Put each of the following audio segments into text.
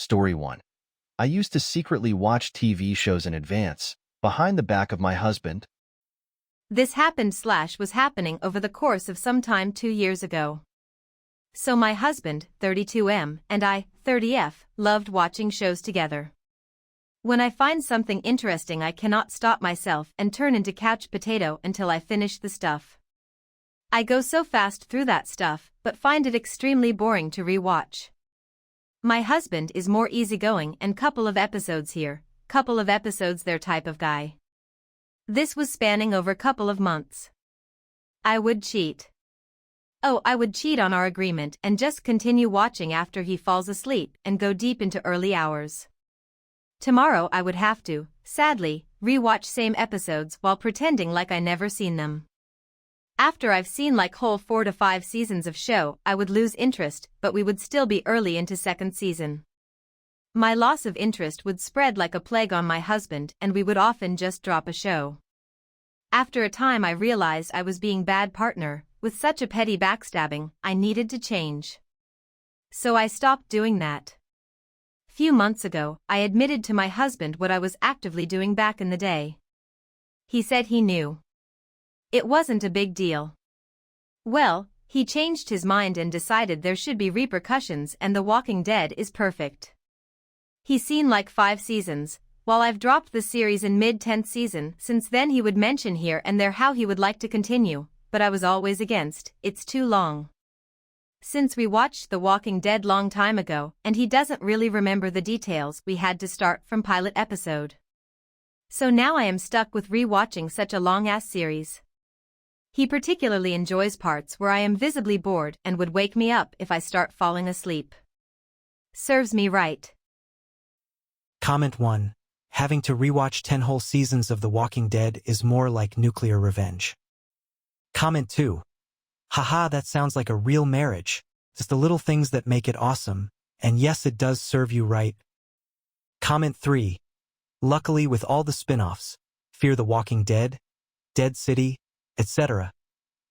Story 1. I used to secretly watch TV shows in advance, behind the back of my husband. This happened/was happening over the course of some time 2 years ago. So my husband, 32M, and I, 30F, loved watching shows together. When I find something interesting I cannot stop myself and turn into couch potato until I finish the stuff. I go so fast through that stuff, but find it extremely boring to re-watch. My husband is more easygoing and couple of episodes here, couple of episodes there type of guy. This was spanning over couple of months. I would cheat. I would cheat on our agreement and just continue watching after he falls asleep and go deep into early hours. Tomorrow I would have to, sadly, re-watch same episodes while pretending like I never seen them. After I've seen like whole 4 to 5 seasons of show, I would lose interest, but we would still be early into second season. My loss of interest would spread like a plague on my husband and we would often just drop a show. After a time I realized I was being bad partner, with such a petty backstabbing, I needed to change. So I stopped doing that. Few months ago, I admitted to my husband what I was actively doing back in the day. He said he knew. It wasn't a big deal. Well, he changed his mind and decided there should be repercussions and The Walking Dead is perfect. He's seen like 5 seasons, while I've dropped the series in mid-10th season. Since then he would mention here and there how he would like to continue, but I was always against, it's too long. Since we watched The Walking Dead long time ago and he doesn't really remember the details, we had to start from pilot episode. So now I am stuck with re-watching such a long-ass series. He particularly enjoys parts where I am visibly bored and would wake me up if I start falling asleep. Serves me right. Comment 1. Having to rewatch 10 whole seasons of The Walking Dead is more like nuclear revenge. Comment 2. Haha, that sounds like a real marriage. Just the little things that make it awesome, and yes, it does serve you right. Comment 3. Luckily, with all the spin-offs, Fear the Walking Dead, Dead City, etc.,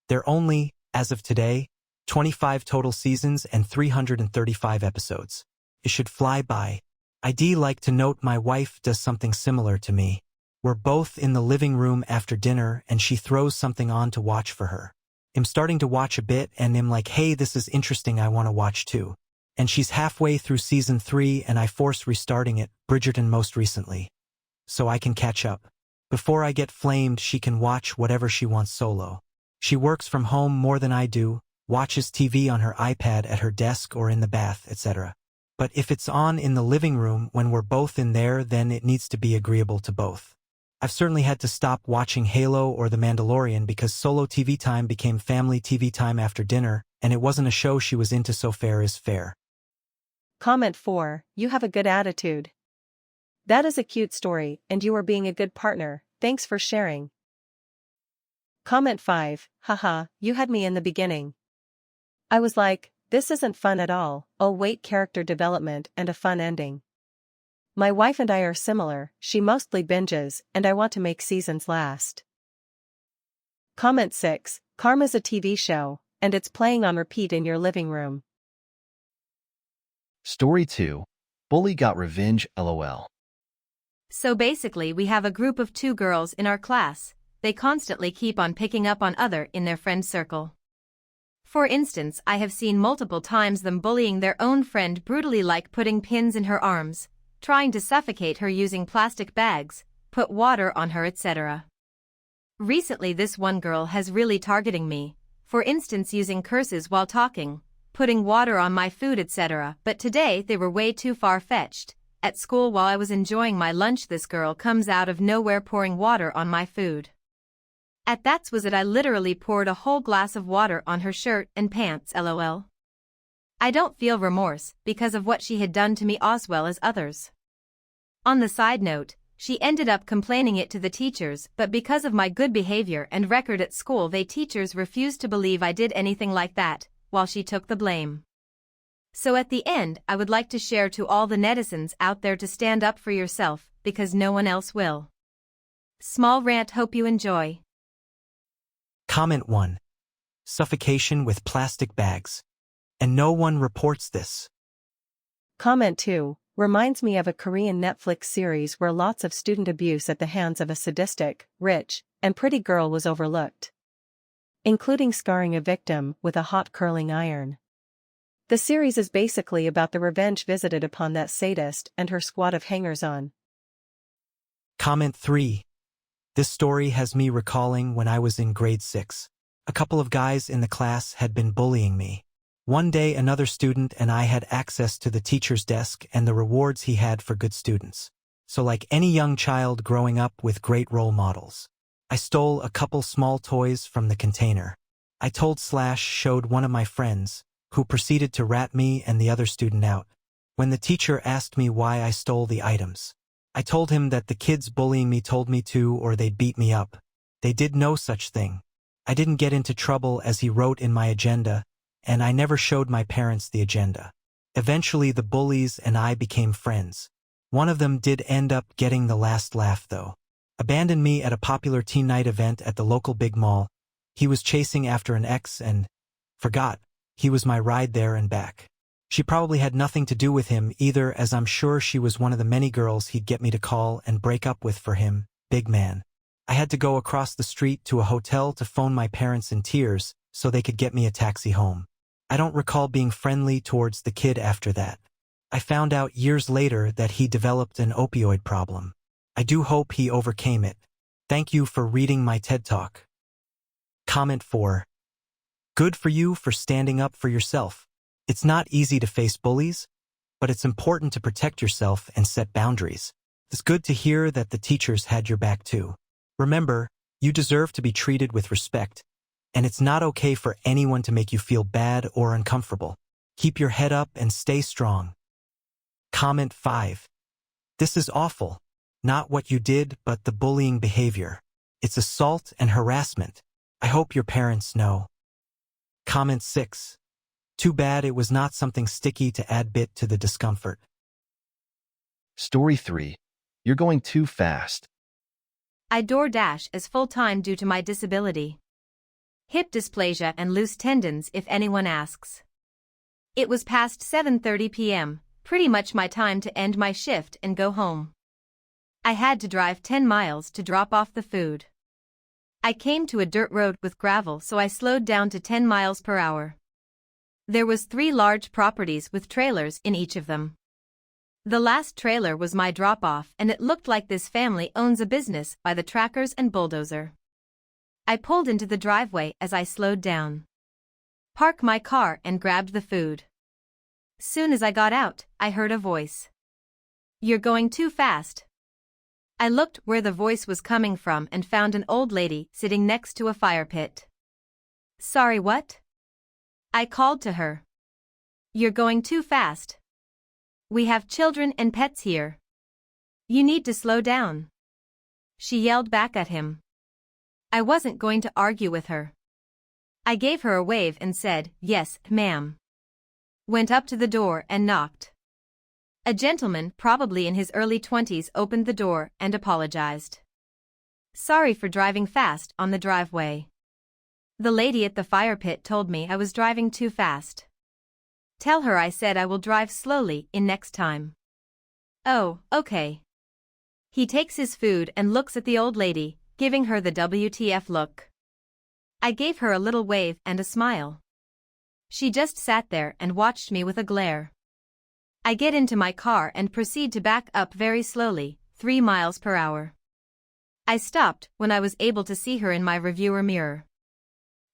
there are only, as of today, 25 total seasons and 335 episodes. It should fly by. I'd like to note my wife does something similar to me. We're both in the living room after dinner and she throws something on to watch for her. I'm starting to watch a bit and I'm like, hey, this is interesting, I want to watch too. And she's halfway through season 3 and I force restarting it, Bridgerton most recently. So I can catch up. Before I get flamed, she can watch whatever she wants solo. She works from home more than I do, watches TV on her iPad at her desk or in the bath, etc. But if it's on in the living room when we're both in there, then it needs to be agreeable to both. I've certainly had to stop watching Halo or The Mandalorian because solo TV time became family TV time after dinner, and it wasn't a show she was into, so fair is fair. Comment 4. You have a good attitude. That is a cute story, and you are being a good partner, thanks for sharing. Comment 5. Haha, you had me in the beginning. I was like, this isn't fun at all. Oh wait, character development and a fun ending. My wife and I are similar, she mostly binges, and I want to make seasons last. Comment 6. Karma's a TV show, and it's playing on repeat in your living room. Story 2. Bully got revenge, LOL. So basically we have a group of 2 girls in our class. They constantly keep on picking up on other in their friend circle. For instance, I have seen multiple times them bullying their own friend brutally, like putting pins in her arms, trying to suffocate her using plastic bags, put water on her, etc. Recently this one girl has really targeting me, for instance using curses while talking, putting water on my food, etc. But today they were way too far-fetched. At school while I was enjoying my lunch, this girl comes out of nowhere pouring water on my food. At that was it, I literally poured a whole glass of water on her shirt and pants, LOL. I don't feel remorse because of what she had done to me as well as others. On the side note, she ended up complaining it to the teachers, but because of my good behavior and record at school, they teachers refused to believe I did anything like that, while she took the blame. So at the end, I would like to share to all the netizens out there to stand up for yourself, because no one else will. Small rant, hope you enjoy. Comment 1. Suffocation with plastic bags. And no one reports this. Comment 2. Reminds me of a Korean Netflix series where lots of student abuse at the hands of a sadistic, rich, and pretty girl was overlooked, including scarring a victim with a hot curling iron. The series is basically about the revenge visited upon that sadist and her squad of hangers-on. Comment 3. This story has me recalling when I was in grade 6. A couple of guys in the class had been bullying me. One day another student and I had access to the teacher's desk and the rewards he had for good students. So like any young child growing up with great role models, I stole a couple small toys from the container. I told showed one of my friends, who proceeded to rat me and the other student out. When the teacher asked me why I stole the items, I told him that the kids bullying me told me to or they'd beat me up. They did no such thing. I didn't get into trouble as he wrote in my agenda, and I never showed my parents the agenda. Eventually the bullies and I became friends. One of them did end up getting the last laugh though. Abandoned me at a popular teen night event at the local big mall. He was chasing after an ex and forgot he was my ride there and back. She probably had nothing to do with him either, as I'm sure she was one of the many girls he'd get me to call and break up with for him, big man. I had to go across the street to a hotel to phone my parents in tears so they could get me a taxi home. I don't recall being friendly towards the kid after that. I found out years later that he developed an opioid problem. I do hope he overcame it. Thank you for reading my TED Talk. Comment 4. Good for you for standing up for yourself. It's not easy to face bullies, but it's important to protect yourself and set boundaries. It's good to hear that the teachers had your back too. Remember, you deserve to be treated with respect, and it's not okay for anyone to make you feel bad or uncomfortable. Keep your head up and stay strong. Comment 5. This is awful. Not what you did, but the bullying behavior. It's assault and harassment. I hope your parents know. Comment 6. Too bad it was not something sticky to add bit to the discomfort. Story 3. You're going too fast. I DoorDash as full-time due to my disability. Hip dysplasia and loose tendons if anyone asks. It was past 7:30 p.m., pretty much my time to end my shift and go home. I had to drive 10 miles to drop off the food. I came to a dirt road with gravel, so I slowed down to 10 miles per hour. There was 3 large properties with trailers in each of them. The last trailer was my drop-off, and it looked like this family owns a business by the trackers and bulldozer. I pulled into the driveway as I slowed down. Parked my car and grabbed the food. Soon as I got out, I heard a voice. "You're going too fast." I looked where the voice was coming from and found an old lady sitting next to a fire pit. "Sorry, what?" I called to her. "You're going too fast. We have children and pets here. You need to slow down." She yelled back at him. I wasn't going to argue with her. I gave her a wave and said, "Yes, ma'am." Went up to the door and knocked. A gentleman, probably in his early 20s, opened the door and apologized. "Sorry for driving fast on the driveway. The lady at the fire pit told me I was driving too fast. Tell her I said I will drive slowly in next time." "Oh, okay." He takes his food and looks at the old lady, giving her the WTF look. I gave her a little wave and a smile. She just sat there and watched me with a glare. I get into my car and proceed to back up very slowly, 3 miles per hour. I stopped when I was able to see her in my reviewer mirror.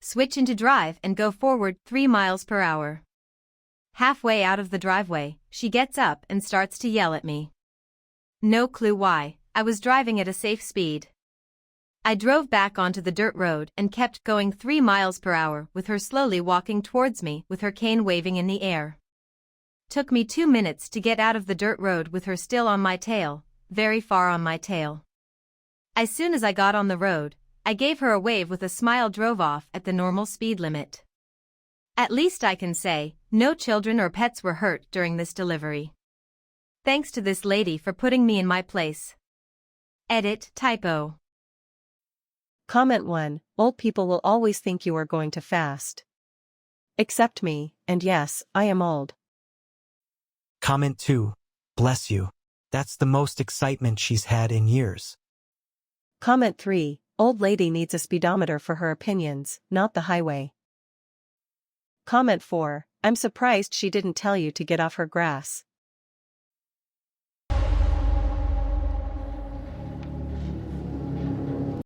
Switch into drive and go forward 3 miles per hour. Halfway out of the driveway, she gets up and starts to yell at me. No clue why. I was driving at a safe speed. I drove back onto the dirt road and kept going 3 miles per hour with her slowly walking towards me with her cane waving in the air. Took me 2 minutes to get out of the dirt road with her still on my tail, very far on my tail. As soon as I got on the road, I gave her a wave with a smile, drove off at the normal speed limit. At least I can say, no children or pets were hurt during this delivery. Thanks to this lady for putting me in my place. Edit typo. Comment 1. Old people will always think you are going too fast. Except me, and yes, I am old. Comment 2. Bless you. That's the most excitement she's had in years. Comment 3, old lady needs a speedometer for her opinions, not the highway. Comment 4, I'm surprised she didn't tell you to get off her grass.